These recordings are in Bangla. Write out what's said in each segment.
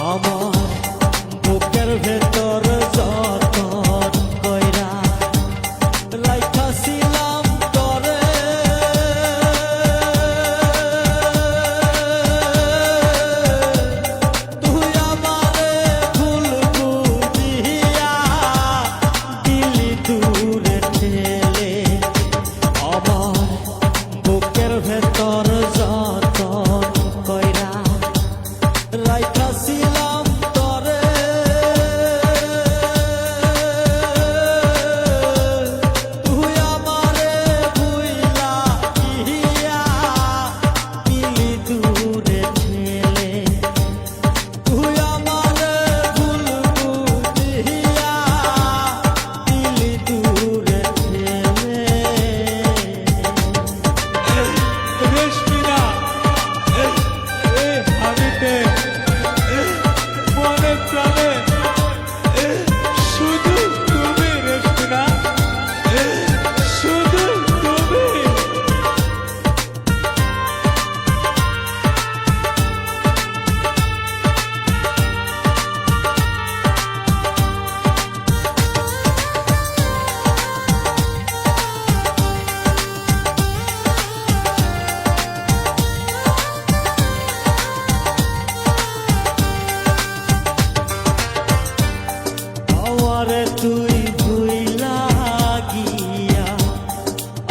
আমার বুকের ভেতর যতন কইরা রাইখাছিলাম তরে তুই আমারে ভুল বুঝিয়া দিলি দূরে ঠেলে আমার বুকের ভেতর যতন কইরা রাইখাছিলাম তরে তুই আমারে ভুইলা গিয়া দিলি দূরে ঠেলে তুই আমারে ভুল বুঝিয়া দিলি দূরে ঠেলে রেশমিনা হাবিবে মনে প্রাণে শুধু তুমি রেশমিনা শুধু তুমি আমারে তুই ভুইলা গিয়া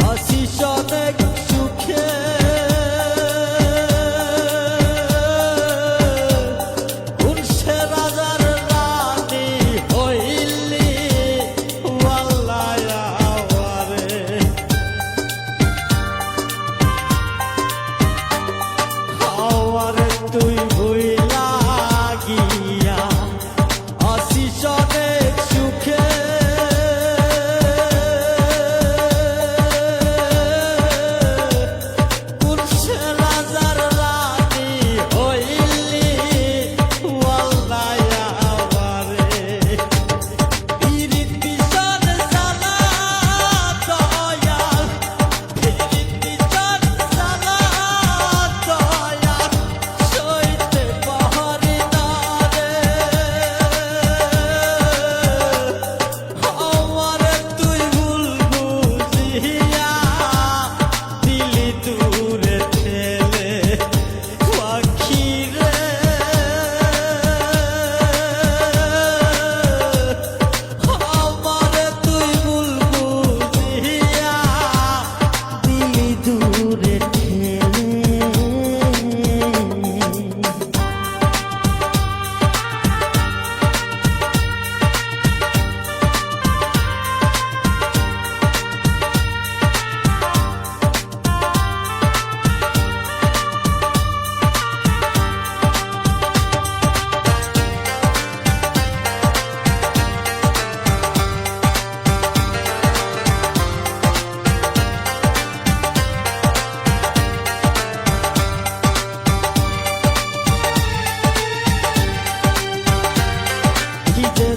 আসিস অনেক সুখে কোন সে রাজার রানী হইলি ওয়াল্লাহ আমারে আমারে তুই ভুইলা গিয়া আসিস অনেক সুখে কোন সে রাজার রানী হইলি ওয়াল্লাহ আমারে পিরিতি সন সালা দয়াল পিরিতি সন সালা দয়াল সইতে পারি না রে আমারে তুই ভুল বুঝিয়া দিলি দূরে ঠেলে পাখি রে আমারে তুই ভুল বুঝিয়া দিলি দূরে ঠেলে কি যে